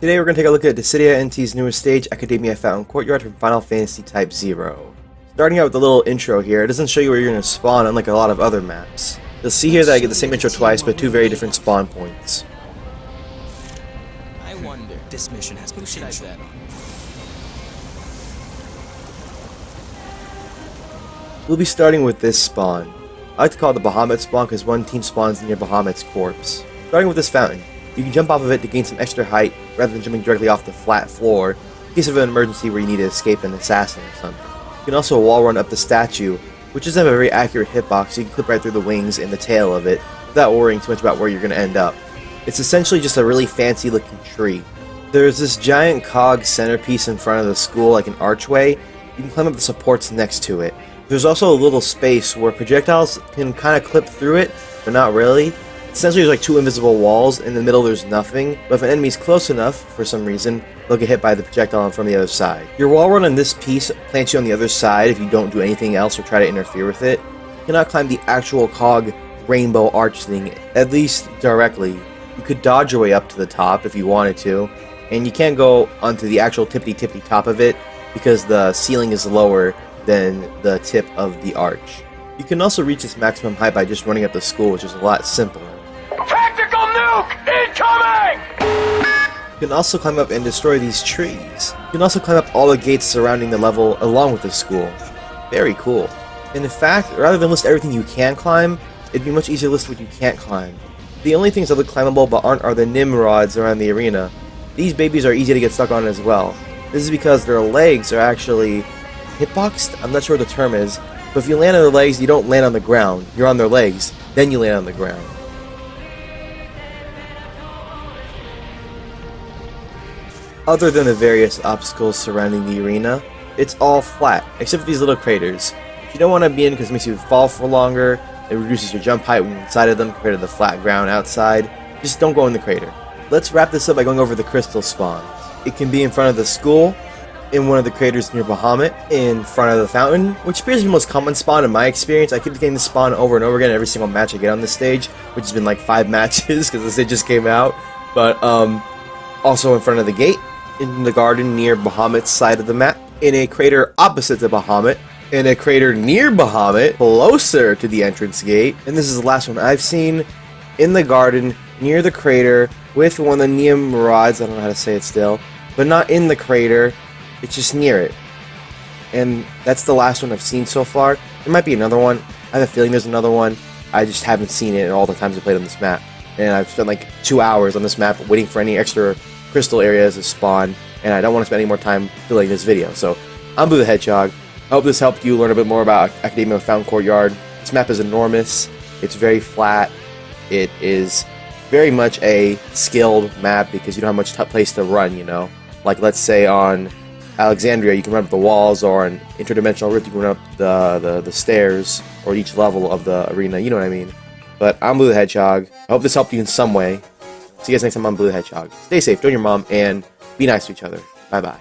Today we're going to take a look at Dissidia NT's newest stage, Akademia Fountain Courtyard from Final Fantasy Type 0. Starting out with a little intro here, it doesn't show you where you're going to spawn unlike a lot of other maps. You'll see here that I get the same intro twice, but two very different spawn points. I wonder, this mission has potential. We'll be starting with this spawn. I like to call it the Bahamut spawn because one team spawns near Bahamut's corpse. Starting with this fountain, you can jump off of it to gain some extra height rather than jumping directly off the flat floor in case of an emergency where you need to escape an assassin or something. You can also wall run up the statue, which doesn't have a very accurate hitbox, so you can clip right through the wings and the tail of it without worrying too much about where you're going to end up. It's essentially just a really fancy looking tree. There's this giant cog centerpiece in front of the school, like an archway. You can climb up the supports next to it. There's also a little space where projectiles can kind of clip through it, but not really. Essentially there's like two invisible walls, in the middle there's nothing, but if an enemy's close enough, for some reason, they'll get hit by the projectile from the other side. Your wall run on this piece plants you on the other side if you don't do anything else or try to interfere with it. You cannot climb the actual cog rainbow arch thing, at least directly. You could dodge your way up to the top if you wanted to, and you can't go onto the actual tippity top of it because the ceiling is lower than the tip of the arch. You can also reach its maximum height by just running up the school, which is a lot simpler. Tactical nuke incoming! You can also climb up and destroy these trees. You can also climb up all the gates surrounding the level along with the school. Very cool. And in fact, rather than list everything you can climb, it'd be much easier to list what you can't climb. The only things that look climbable but aren't are the Nimrods around the arena. These babies are easy to get stuck on as well. This is because their legs are actually hitboxed? I'm not sure what the term is, but if you land on their legs, you don't land on the ground. You're on their legs, then you land on the ground. Other than the various obstacles surrounding the arena, it's all flat, except for these little craters, which you don't want to be in because it makes you fall for longer, it reduces your jump height when you're inside of them compared to the flat ground outside. Just don't go in the crater. Let's wrap this up by going over the crystal spawns. It can be in front of the school, in one of the craters near Bahamut, in front of the fountain, which appears to be the most common spawn in my experience. I keep getting this spawn over and over again every single match I get on this stage, which has been like 5 matches because the stage just came out. But also in front of the gate, in the garden near Bahamut's side of the map, in a crater opposite to Bahamut, in a crater near Bahamut, closer to the entrance gate, and this is the last one I've seen, in the garden near the crater with one of the Nimrods, I don't know how to say it still, but not in the crater. It's just near it. And that's the last one I've seen so far. There might be another one. I have a feeling there's another one. I just haven't seen it in all the times I played on this map. And I've spent like 2 hours on this map waiting for any extra crystal areas to spawn. And I don't want to spend any more time filling this video. So, I'm Blue the Hedgehog. I hope this helped you learn a bit more about Akademia Fountain Courtyard. This map is enormous. It's very flat. It is very much a skilled map because you don't have much place to run, you know. Like let's say on Alexandria, you can run up the walls, or on Interdimensional Rift, you can run up the stairs, or each level of the arena, you know what I mean. But I'm Blue the Hedgehog. I hope this helped you in some way. See you guys next time on Blue the Hedgehog. Stay safe, don't your mom, and be nice to each other. Bye-bye.